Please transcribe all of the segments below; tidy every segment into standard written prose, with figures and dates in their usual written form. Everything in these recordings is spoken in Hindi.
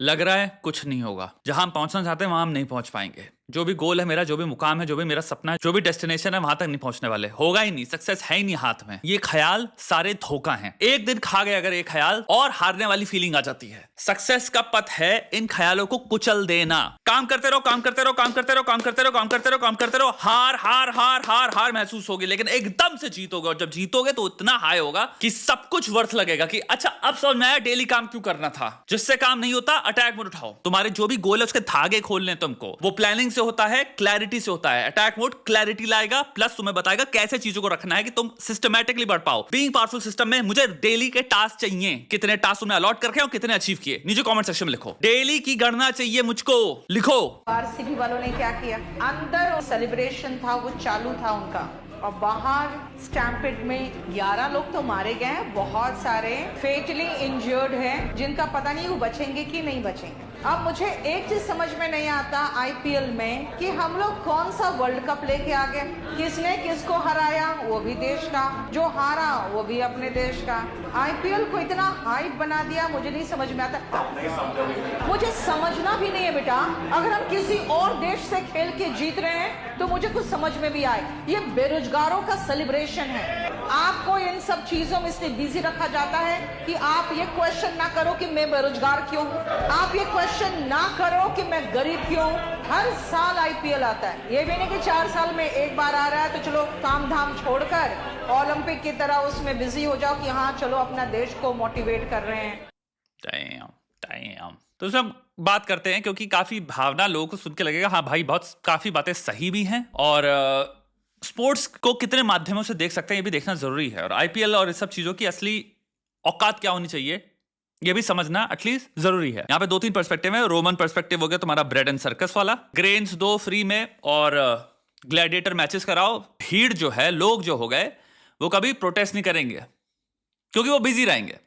लग रहा है कुछ नहीं होगा, जहां हम पहुंचना चाहते हैं वहां हम नहीं पहुंच पाएंगे। जो भी गोल है मेरा, जो भी मुकाम है, जो भी मेरा सपना है, जो भी डेस्टिनेशन है, वहां तक नहीं पहुंचने वाले, होगा ही नहीं, सक्सेस है ही नहीं हाथ में। ये ख्याल सारे धोखा हैं। एक दिन खा गए अगर ये ख्याल, और हारने वाली फीलिंग आ जाती है। सक्सेस का पथ है इन ख्यालों को कुचल देना। काम करते रहो, काम करते रहो, काम करते रहो, काम करते रहो, काम करते रहो, काम करते रहो, हार हार हार हार हार महसूस होगी, लेकिन एकदम से जीतोगे, और जब जीतोगे तो इतना हाई होगा कि सब कुछ वर्थ लगेगा कि अच्छा अब समझ में आया डेली काम क्यों करना था। जिससे काम नहीं होता अटैक मोड उठाओ। तुम्हारे जो भी गोल है उसके धागे खोलने तुमको, वो प्लानिंग से होता है, क्लैरिटी से होता है। अटैक मोड क्लैरिटी लाएगा, प्लस तुम्हें बताएगा कैसे चीजों को रखना है कि तुम सिस्टमैटिकली बढ़ पाओ। बीइंग पावरफुल सिस्टम में मुझे डेली के टास्क चाहिए, कितने टास्क तुमने अलॉट करके और कितने अचीव किए, नीचे कमेंट सेक्शन में लिखो। डेली की गणना चाहिए मुझको, लिखो। आरसीबी वालों ने क्या किया, अंदर सेलिब्रेशन था वो चालू था उनका, और बाहर स्टैम्पिड में 11 लोग तो मारे गए हैं, बहुत सारे फेटली इंजर्ड हैं जिनका पता नहीं वो बचेंगे कि नहीं बचेंगे। अब मुझे एक चीज समझ में नहीं आता आईपीएल में कि हम लोग कौन सा वर्ल्ड कप लेके आ गए, किसने किसको हराया वो भी देश का, जो हारा वो भी अपने देश का। आईपीएल को इतना हाइप बना दिया, मुझे नहीं समझ में आता। मुझे समझना भी नहीं है बेटा, अगर हम किसी और देश से खेल के जीत रहे हैं तो मुझे कुछ समझ में भी आए। ये बेरोजगारों का सेलिब्रेशन है। आपको इन सब चीजों में इसलिए बिजी रखा जाता है कि आप ये क्वेश्चन ना करो कि मैं बेरोजगार क्यों हूँ, आप ये क्वेश्चन ना करो कि मैं गरीब क्यों हूँ। हर साल आईपीएल आता है, ये भी नहीं कि 4 साल में एक बार आ रहा है तो चलो काम धाम छोड़कर ओलंपिक की तरह उसमें बिजी हो जाओ कि हाँ चलो अपना देश को मोटिवेट कर रहे हैं। तो सब बात करते हैं, क्योंकि काफी भावना लोगों को सुन के लगेगा हाँ भाई बहुत काफी बातें सही भी हैं, और स्पोर्ट्स को कितने माध्यमों से देख सकते हैं ये भी देखना जरूरी है, और आईपीएल और इस सब चीजों की असली औकात क्या होनी चाहिए ये भी समझना एटलीस्ट जरूरी है। यहाँ पे 2-3 पर्सपेक्टिव है। रोमन पर्सपेक्टिव हो गया तुम्हारा ब्रेड एंड सर्कस वाला, ग्रेन्स दो फ्री में और ग्लैडिएटर मैचेस कराओ। भीड़ जो है, लोग जो हो गए वो कभी प्रोटेस्ट नहीं करेंगे क्योंकि वो बिजी रहेंगे,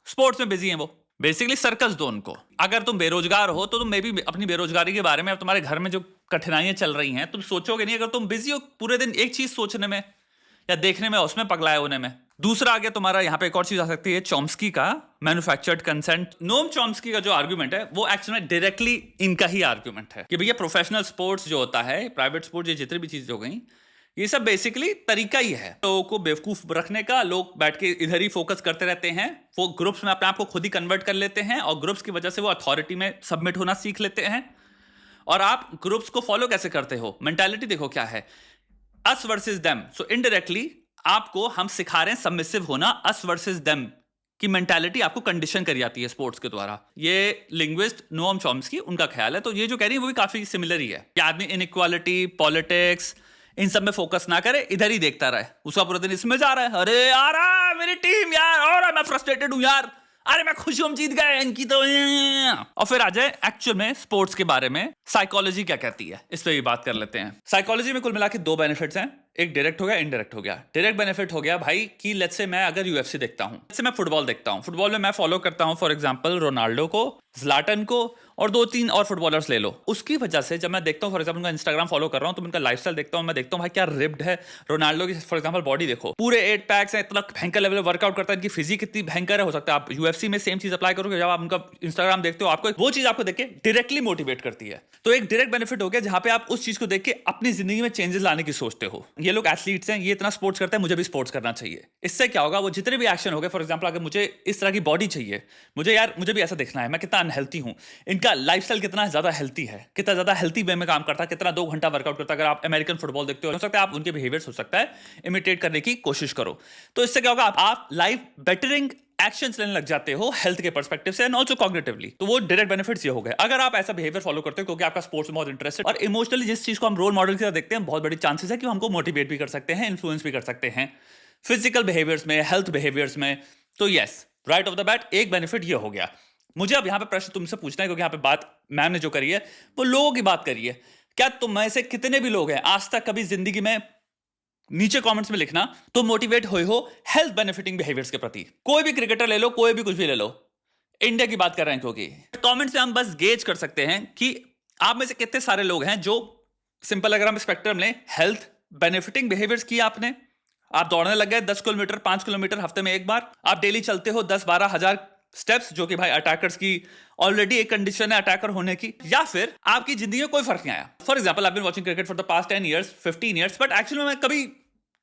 स्पोर्ट्स में बिजी हैं वो। बेसिकली सर्कस दो उनको। अगर तुम बेरोजगार हो तो तुम मे भी अपनी बेरोजगारी के बारे में, अब तुम्हारे घर में जो कठिनाइयां चल रही हैं तुम सोचोगे नहीं। अगर तुम बिजी हो पूरे दिन एक चीज सोचने में या देखने में, उसमें पगलाए होने में। दूसरा आ गया तुम्हारा, यहाँ पे एक और चीज आ सकती है, चॉम्स्की का मैन्युफैक्चर्ड कंसेंट। नोम चॉम्स्की का जो आर्गुमेंट है वो एक्चुअली में डायरेक्टली इनका ही आर्गुमेंट है कि भैया प्रोफेशनल स्पोर्ट्स जो होता है, प्राइवेट स्पोर्ट्स, ये जितनी भी चीजें हो गई, ये सब बेसिकली तरीका ही है लोगों को बेवकूफ रखने का। लोग बैठ के इधर ही फोकस करते रहते हैं, वो ग्रुप्स में अपने आप को खुद ही कन्वर्ट कर लेते हैं, और ग्रुप्स की वजह से वो अथॉरिटी में सबमिट होना सीख लेते हैं। और आप ग्रुप्स को फॉलो कैसे करते हो, मेंटालिटी देखो क्या है, us versus them. So indirectly आपको हम सिखा रहे हैं सबमिसिव होना, अस वर्सेस देम की मेंटालिटी आपको कंडीशन करी जाती है स्पोर्ट्स के द्वारा। ये लिंग्विस्ट नोम चॉम्स्की उनका ख्याल है। तो ये जो कह रही है वो भी काफी सिमिलर ही है कि आदमी इनइक्वालिटी, पॉलिटिक्स, इन सब में फोकस ना करे, इधर ही देखता रहे। उसका पूरा दिन इसमें जा रहा है, अरे यार मेरी टीम यार, और मैं फ्रस्ट्रेटेड हूं यार, अरे मैं खुश हूं हम जीत गए, इनकी तो। और फिर आ जाए एक्चुअल में स्पोर्ट्स के बारे में साइकोलॉजी क्या कहती है, इस पे भी बात कर लेते हैं। साइकोलॉजी में कुल मिला के 2 बेनिफिट्स हैं, एक डायरेक्ट हो गया, इनडायरेक्ट हो गया। डायरेक्ट बेनिफिट हो गया भाई कि लेट्स से मैं अगर यूएफसी देखता हूं, लेट्स से मैं फुटबॉल देखता हूं, फुटबॉल में मैं फॉलो करता हूं फॉर एग्जांपल रोनाल्डो को, ज़्लाटन को, और 2-3 और फुटबॉलर्स ले लो। उसकी वजह से जब मैं देखता हूं, फॉर एग्जांपल उनका इंस्टाग्राम फॉलो कर रहा हूं तो उनका लाइफस्टाइल देखता हूं, मैं देखता हूं भाई क्या रिप्ड है रोनाल्डो की। फॉर एग्जांपल बॉडी देखो, पूरे 8 पैक्स हैं, इतना भयंकर लेवल वर्कआउट करता है, इनकी फिजिक कितनी भयंकर है। हो सकता है आप यूएफसी में सेम चीज अप्लाई करोगे, जब आप उनका इंस्टाग्राम देखते हो आपको वो चीज आपको देख के डायरेक्टली मोटिवेट करती है। तो एक डायरेक्ट बेनिफिट हो गया जहां पे आप उस चीज को देख के अपनी जिंदगी में चेंजेस लाने की सोचते हो। ये लोग एथलीट्स हैं, ये इतना स्पोर्ट्स करते हैं, मुझे भी स्पोर्ट्स करना चाहिए। इससे क्या होगा, वो जितने भी एक्शन हो गए, फॉर एग्जांपल अगर मुझे इस तरह की बॉडी चाहिए, मुझे भी ऐसा दिखना है, मैं कितना अनहेल्थी हूं, इनका लाइफस्टाइल कितना ज्यादा हेल्थी है, कितना ज्यादा हेल्थी वे में काम करता है, कितना 2 घंटा वर्कआउट करता है। अगर आप अमेरिकन फुटबॉल देखते हो सकता है आप उनके बिहेवियर्स हो सकता है इमिटेट करने की कोशिश करो। तो इससे क्या होगा, आप लाइफ बेटरिंग एक्शंस लेने लग जाते हो हेल्थ के पर्सपेक्टिव से एंड ऑल्सो कॉग्निटिवली। तो वो डायरेक्ट बेनिफिट्स ये हो गए अगर आप ऐसा बिहेवियर फॉलो करते हो, क्योंकि आपका स्पोर्ट्स में बहुत इंटरेस्ट है। और इमोशनली जिस चीज को हम रोल मॉडल की तरह देखते हैं, बहुत बड़ी चांसेस है कि हमको मोटिवेट भी कर सकते हैं, इन्फ्लुएंस भी कर सकते हैं फिजिकल बिहेवियर्स में, हेल्थ बिहेवियर्स में। तो yes, right of the bat एक बेनिफिट ये हो गया। मुझे अब यहाँ पे प्रश्न तुमसे पूछना है, क्योंकि यहाँ पे बात मैम ने जो करी है वो लोगों की बात करी है। क्या तुम में से कितने भी लोग हैं आज तक कभी जिंदगी में, नीचे कमेंट्स में लिखना, तो मोटिवेट हुए हो हेल्थ बेनिफिटिंग बिहेवियर्स के प्रति। कोई भी क्रिकेटर ले लो, कोई भी कुछ भी ले लो, इंडिया की बात कर रहे हैं, क्योंकि कमेंट्स में हम बस गेज कर सकते हैं कि आप में से कितने सारे लोग हैं जो सिंपल, अगर हम स्पेक्ट्रम लें, हेल्थ बेनिफिटिंग बिहेवियर्स किया आपने। आप दौड़ने लग गए 10 किलोमीटर, 5 किलोमीटर हफ्ते में एक बार, आप डेली चलते हो 10-12 हज़ार स्टेप्स जो कि भाई अटैकर्स की ऑलरेडी एक कंडीशन है अटैकर होने की, या फिर आपकी जिंदगी में कोई फर्क नहीं आया। For example, I been watching cricket for the past 10 years 15 years, but actually मैं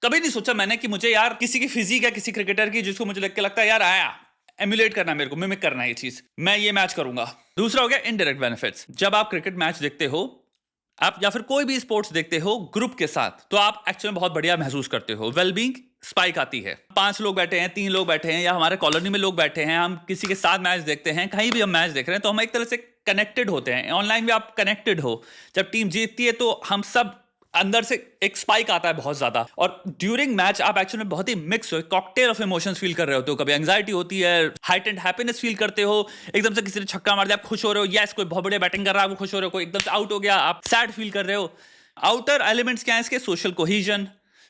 कभी नहीं सोचा मैंने कि मुझे यार किसी की फिजिक है किसी क्रिकेटर की जिसको मुझे लगता है यार आया एमुलेट करना, मेरे को मिमिक करना है ये चीज, मैं ये मैच करूंगा। दूसरा हो गया इनडायरेक्ट बेनिफिट्स। जब आप क्रिकेट मैच देखते हो आप या फिर कोई भी स्पोर्ट्स देखते हो ग्रुप के साथ, तो आप एक्चुअली बहुत बढ़िया महसूस करते हो, वेलबींग स्पाइक आती है। 5 लोग बैठे हैं, 3 लोग बैठे हैं, या हमारे कॉलोनी में लोग बैठे हैं, हम किसी के साथ मैच देखते हैं, कहीं भी हम मैच देख रहे हैं, तो हम एक तरह से कनेक्टेड होते हैं। ऑनलाइन भी आप कनेक्टेड हो, जब टीम जीतती है तो हम सब अंदर से एक स्पाइक आता है बहुत ज्यादा, और ड्यूरिंग मैच आप एक्चुअली में बहुत ही मिक्स हो, कॉकटेल ऑफ इमोशंस फील कर रहे होते हो। कभी एंजाइटी होती है, हाइटेंड हैप्पीनेस फील करते हो, एकदम से किसी ने छक्का मार दिया आप खुश हो रहे हो, यस कोई बहुत बढ़िया बैटिंग कर रहा है आप खुश हो रहे हो, कोई एकदम से आउट हो गया आप सैड फील कर रहे हो। आउटर एलिमेंट्स क्या है इसके? Social कोहीजन,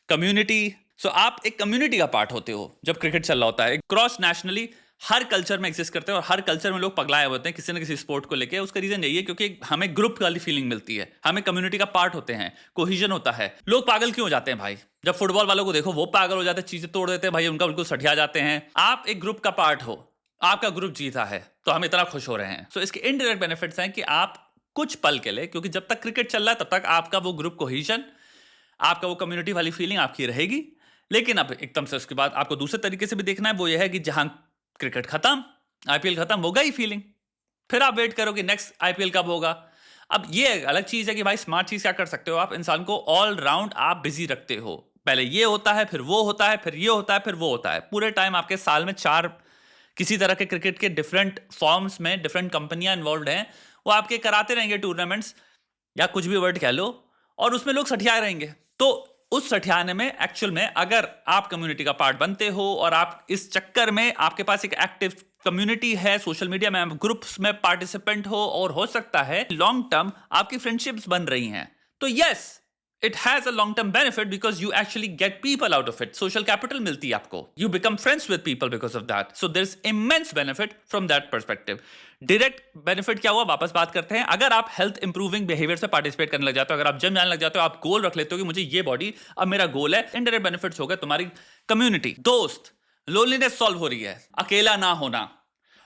community. सो आप एक कम्युनिटी का पार्ट होते हो जब क्रिकेट चल रहा होता है। क्रॉस नेशनली हर कल्चर में एग्जिस्ट करते हैं, और हर कल्चर में लोग पगलाए होते हैं किसी न किसी स्पोर्ट को लेके। उसका रीजन यही है क्योंकि हमें ग्रुप वाली फीलिंग मिलती है, हमें कम्युनिटी का पार्ट होते हैं, कोहिजन होता है। लोग पागल क्यों हो जाते हैं भाई? जब फुटबॉल वालों को देखो, वो पागल हो जाते हैं, चीजें तोड़ देते हैं भाई, उनका बिल्कुल सठिया जाते हैं। आप एक ग्रुप का पार्ट हो, आपका ग्रुप जीता है तो हम इतना खुश हो रहे हैं। सो इसके इनडायरेक्ट बेनिफिट्स हैं कि आप कुछ पल के लिए, क्योंकि जब तक क्रिकेट चल रहा है तब तक आपका वो ग्रुप कोहिजन, आपका वो कम्युनिटी वाली फीलिंग आपकी रहेगी। लेकिन अब एकदम से उसके बाद आपको दूसरे तरीके से भी देखना है, वो ये है कि जहां क्रिकेट खत्म, आईपीएल खत्म, हो गई फीलिंग, फिर आप वेट करो कि नेक्स्ट आईपीएल कब होगा। अब ये अलग चीज है कि भाई स्मार्ट चीज क्या कर सकते हो आप, इंसान को ऑल राउंड आप बिजी रखते हो। पहले ये होता है, फिर वो होता है, फिर ये होता है, फिर वो होता है। पूरे टाइम आपके साल में 4 किसी तरह के क्रिकेट के डिफरेंट फॉर्म्स में डिफरेंट कंपनियां इन्वॉल्व हैं, वो आपके कराते रहेंगे टूर्नामेंट्स या कुछ भी वर्ड कह लो, और उसमें लोग सठियाए रहेंगे। तो उस सठियाने में एक्चुअल में अगर आप कम्युनिटी का पार्ट बनते हो, और आप इस चक्कर में आपके पास एक एक्टिव कम्युनिटी है, सोशल मीडिया में ग्रुप्स में पार्टिसिपेंट हो, और हो सकता है लॉन्ग टर्म आपकी फ्रेंडशिप्स बन रही हैं, तो yes it has a long term benefit because you actually get people out of it. Social capital मिलती है आपको, you become friends with people because of that. So there's immense benefit from that perspective. Direct benefit क्या हुआ, वापस बात करते हैं। अगर आप हेल्थ इंप्रूविंग बिहेवियर से पार्टिसिपेट करने लग जाते हो, अगर आप जिम जाने लग जाते हो, आप गोल रख लेते हो कि मुझे ये बॉडी अब मेरा गोल है, इनडायरेक्ट बेनिफिट्स हो गए तुम्हारी कम्युनिटी, दोस्त, लोनलीनेस सॉल्व हो रही है, अकेला ना होना।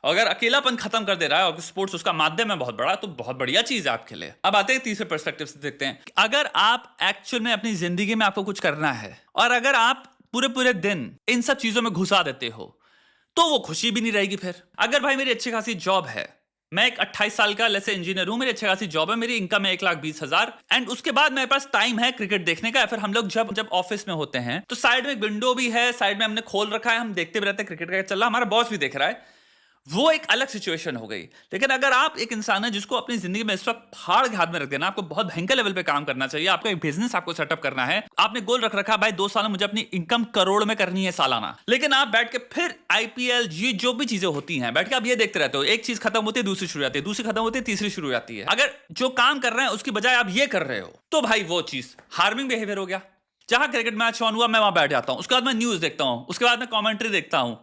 अगर अकेलापन खत्म कर दे रहा है और स्पोर्ट्स उसका माध्यम है बहुत बड़ा, तो बहुत बढ़िया चीज है आपके लिए। अब आते हैं तीसरे पर्सपेक्टिव से, देखते हैं अगर आप एक्चुअल में अपनी जिंदगी में आपको कुछ करना है, और अगर आप पूरे दिन इन सब चीजों में घुसा देते हो, तो वो खुशी भी नहीं रहेगी। फिर अगर भाई मेरी अच्छी खासी जॉब है, मैं एक 28 साल का लेट्स से इंजीनियर हूं, मेरी अच्छी खासी जॉब है, मेरी इनकम है 1,20,000, एंड उसके बाद मेरे पास टाइम है क्रिकेट देखने का। या फिर हम लोग जब ऑफिस में होते हैं तो साइड में एक विंडो भी है, साइड में हमने खोल रखा है, हम देखते भी रहते हैं क्रिकेट का चल रहा, हमारा बॉस भी देख रहा है, वो एक अलग सिचुएशन हो गई। लेकिन अगर आप एक इंसान है जिसको अपनी जिंदगी में इस वक्त फाड़ के हाथ में रख देना, आपको बहुत भयंकर लेवल पे काम करना चाहिए, आपको एक बिजनेस आपको सेटअप करना है, आपने गोल रख रखा भाई 2 साल में मुझे अपनी इनकम करोड़ में करनी है सालाना, लेकिन आप बैठ के फिर आईपीएल ये जो भी चीजें होती हैं बैठ के आप ये देखते रहते हो, एक चीज खत्म होती है दूसरी शुरू होती है, दूसरी खत्म होती है तीसरी शुरू हो जाती है। अगर जो काम कर रहे हैं उसकी बजाय आप ये कर रहे हो, तो भाई वो चीज हार्मिंग बिहेवियर हो गया। जहां क्रिकेट मैच ऑन हुआ मैं वहां बैठ जाता हूं, उसके बाद मैं न्यूज देखता हूं, उसके बाद मैं कमेंट्री देखता हूं,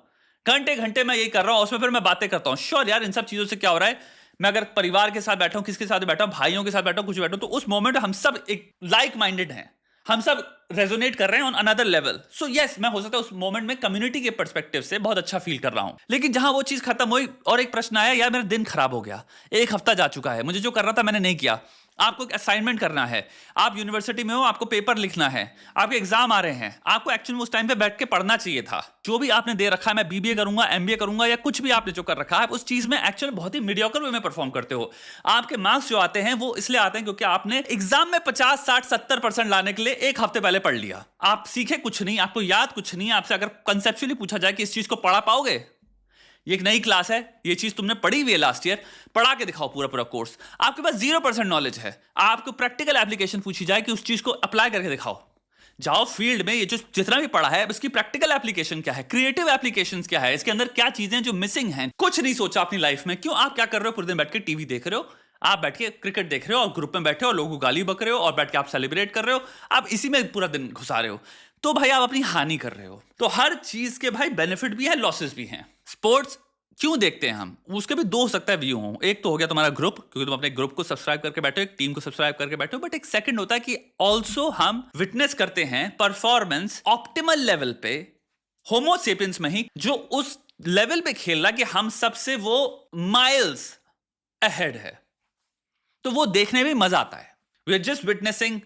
घंटे मैं यही कर रहा हूं, उसमें फिर मैं बातें करता हूं। श्योर यार, इन सब चीजों से क्या हो रहा है, मैं अगर परिवार के साथ बैठा हूं, किसके साथ बैठा हूं, भाइयों के साथ बैठा हूं, कुछ बैठा हूं, तो उस मोमेंट हम सब एक लाइक माइंडेड हैं, हम सब रेजोनेट कर रहे हैं on another level. So yes, मैं हो सकता है उस मोमेंट में कम्युनिटी के पर्सपेक्टिव से बहुत अच्छा फील कर रहा हूं। लेकिन जहां वो चीज खत्म हुई और एक प्रश्न आया, यार मेरा दिन खराब हो गया, 1 हफ्ता जा चुका है, मुझे जो कर रहा था मैंने नहीं किया। आपको एक असाइनमेंट करना है, आप यूनिवर्सिटी में हो, आपको पेपर लिखना है, आपके एग्जाम आ रहे हैं, आपको एक्चुअली उस टाइम पे बैठ के पढ़ना चाहिए था। जो भी आपने दे रखा है, मैं बीबीए करूंगा, एमबीए करूंगा, या कुछ भी आपने जो कर रखा है, उस चीज में एक्चुअली बहुत ही मीडियोकर वे में परफॉर्म करते हो। आपके मार्क्स जो आते हैं वो इसलिए आते हैं क्योंकि आपने एग्जाम में 50, 60, 70% लाने के लिए 1 हफ्ते पहले पढ़ लिया। आप सीखे कुछ नहीं, आपको याद कुछ नहीं। आपसे अगर कंसेप्चुअली पूछा जाए कि इस चीज को पढ़ा पाओगे, ये एक नई क्लास है, ये चीज तुमने पढ़ी हुई है लास्ट ईयर, पढ़ा के दिखाओ पूरा कोर्स, आपके पास 0% नॉलेज है। आपको प्रैक्टिकल एप्लीकेशन पूछी जाए कि उस चीज को अप्लाई करके दिखाओ, जाओ फील्ड में, ये जो जितना भी पढ़ा है इसकी प्रैक्टिकल एप्लीकेशन क्या है, क्रिएटिव एप्लीकेशंस क्या है, इसके अंदर क्या चीजें जो मिसिंग हैं। कुछ नहीं सोचा अपनी लाइफ में। क्यों? आप क्या कर रहे हो, पूरे दिन बैठ के टीवी देख रहे हो, आप बैठ के क्रिकेट देख रहे हो और ग्रुप में बैठे हो, लोगों को गाली बक रहे हो और बैठ के आप सेलिब्रेट कर रहे हो, आप इसी में पूरा दिन घुसा रहे हो, तो भाई आप अपनी हानि कर रहे हो। तो हर चीज के भाई बेनिफिट भी है, लॉसेस भी हैं। स्पोर्ट्स क्यों देखते हैं हम, उसके भी 2 हो सकता है व्यू हो। एक तो हो गया तुम्हारा ग्रुप, क्योंकि तुम अपने ग्रुप को सब्सक्राइब करके बैठो, एक टीम को सब्सक्राइब करके बैठो, बट एक सेकंड होता है कि ऑल्सो हम विटनेस करते हैं परफॉर्मेंस ऑप्टिमल लेवल पे होमो सेपियंस में ही, जो उस लेवल पे खेल रहा कि हम सबसे वो माइल्स अहेड है, तो वो देखने में मजा आता है। We are just witnessing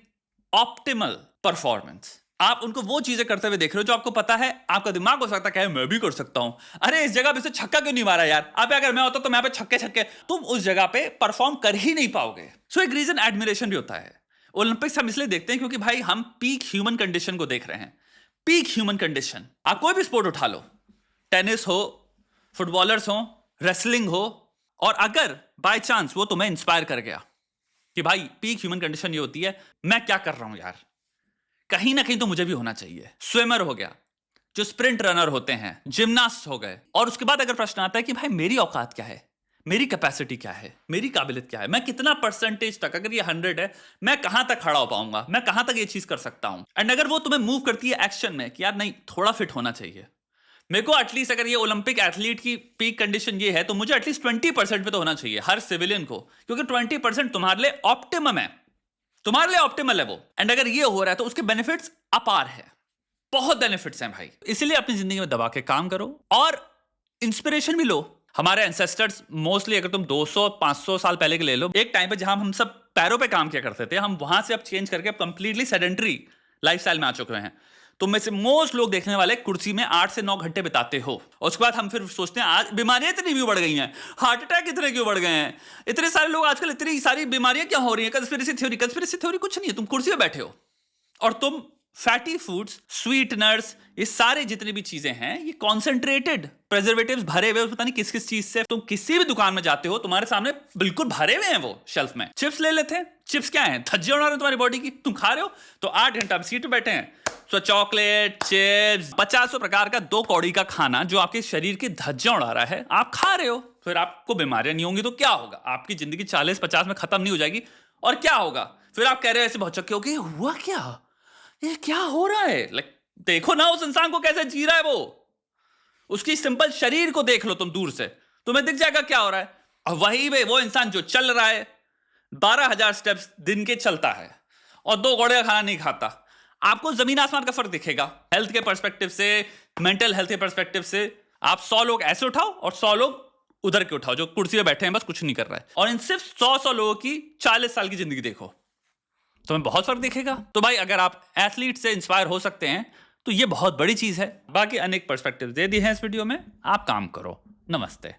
optimal performance. आप उनको वो चीजें करते हुए देख रहे हो जो आपको पता है, आपका दिमाग हो सकता है मैं भी कर सकता हूं, अरे इस जगह पे से छक्का क्यों नहीं मारा यार, अब अगर मैं होता तो मैं पे छक्के छक्के, तुम उस जगह पे परफॉर्म कर ही नहीं पाओगे। सो एक रीजन एडमिरेशन भी होता है। ओलंपिक्स हम इसलिए देखते हैं क्योंकि भाई हम पीक ह्यूमन कंडीशन को देख रहे हैं। पीक ह्यूमन कंडीशन, आप कोई भी स्पोर्ट उठा लो, टेनिस हो, फुटबॉलर्स हो, रेसलिंग हो, और अगर बाय चांस वो तुम्हें इंस्पायर कर गया कि भाई पीक ह्यूमन कंडीशन ये होती है, मैं क्या कर रहा हूं यार, कहीं ना कहीं तो मुझे भी होना चाहिए। स्विमर हो गया, जो स्प्रिंट रनर होते हैं, जिम्नास्ट हो गए, और उसके बाद अगर प्रश्न आता है कि भाई मेरी औकात क्या है, मेरी कैपेसिटी क्या है, मेरी काबिलियत क्या है, मैं कितना परसेंटेज तक, अगर ये 100 है, मैं कहां तक खड़ा हो पाऊंगा, मैं कहां तक ये चीज कर सकता हूं। एंड अगर वो तुम्हें मूव करती है एक्शन में कि यार नहीं, थोड़ा फिट होना चाहिए मेरे को, एटलीस्ट अगर ये ओलंपिक एथलीट की पीक कंडीशन ये है तो मुझे एटलीस्ट 20% पे तो होना चाहिए हर सिविलियन को, क्योंकि 20% तुम्हारे लिए ऑप्टिमम है, तुम्हारे लिए ऑप्टिमल है वो। एंड अगर ये हो रहा है तो उसके बेनिफिट्स अपार है, बहुत बेनिफिट्स हैं भाई। इसीलिए अपनी जिंदगी में दबा के काम करो और इंस्पिरेशन भी लो। हमारे एंसेस्टर्स मोस्टली, अगर तुम 200-500 साल पहले के ले लो, एक टाइम पे जहां हम सब पैरों पे काम किया करते थे, हम वहां से अब चेंज करके कंप्लीटली सेडेंटरी लाइफस्टाइल में आ चुके हैं। तुम में से मोस्ट लोग देखने वाले कुर्सी में 8 से 9 घंटे बिताते हो, और उसके बाद हम फिर सोचते हैं आज बीमारियां इतनी क्यों बढ़ गई हैं, हार्ट अटैक इतने क्यों बढ़ गए हैं, इतने सारे लोग आजकल, इतनी सारी बीमारियां क्या हो रही हैं, कंस्पिरेसी थ्योरी कुछ नहीं है। तुम कुर्सी पे बैठे हो और तुम फैटी फूड्स, स्वीटनर्स, ये सारे जितनी भी चीजें हैं, ये कॉन्सेंट्रेटेड प्रिजर्वेटिव्स भरे हुए पता नहीं किस किस चीज से। तुम किसी भी दुकान में जाते हो, तुम्हारे सामने बिल्कुल भरे हुए हैं वो शेल्फ में। चिप्स ले लेते हैं, चिप्स क्या है, धज्जे उड़ा रहे हैं तुम्हारी बॉडी की, तुम खा रहे हो तो 8 घंटा सीट पे बैठे हैं। तो चॉकलेट, चिप्स, 50 प्रकार का 2 कौड़ी का खाना जो आपके शरीर की धज्जियां उड़ा रहा है, आप खा रहे हो, फिर आपको बीमारियां नहीं होंगी तो क्या होगा, आपकी जिंदगी 40-50 में खत्म नहीं हो जाएगी, और क्या होगा फिर आप कह रहे हो ऐसे बहुत चक्के हो कि हुआ क्या, ये क्या हो रहा है। लाइक देखो ना उस इंसान को कैसे जी रहा है वो, उसकी सिंपल शरीर को देख लो तुम दूर से, तुम्हें दिख जाएगा क्या हो रहा है। और वही वे वो इंसान जो चल रहा है, 12,000 स्टेप्स दिन के चलता है और 2 कौड़े का खाना नहीं खाता, आपको जमीन आसमान का फर्क दिखेगा। हेल्थ के पर्सपेक्टिव से, मेंटल हेल्थ के पर्सपेक्टिव से, आप 100 लोग ऐसे उठाओ और 100 लोग उधर के उठाओ जो कुर्सी पे बैठे हैं बस कुछ नहीं कर रहा है, और इन सिर्फ 100 लोगों की 40 साल की जिंदगी देखो, तुम्हें बहुत फर्क दिखेगा। तो भाई अगर आप एथलीट से इंस्पायर हो सकते हैं तो ये बहुत बड़ी चीज है। बाकी अनेक पर्सपेक्टिव दे दिए हैं इस वीडियो में, आप काम करो। नमस्ते।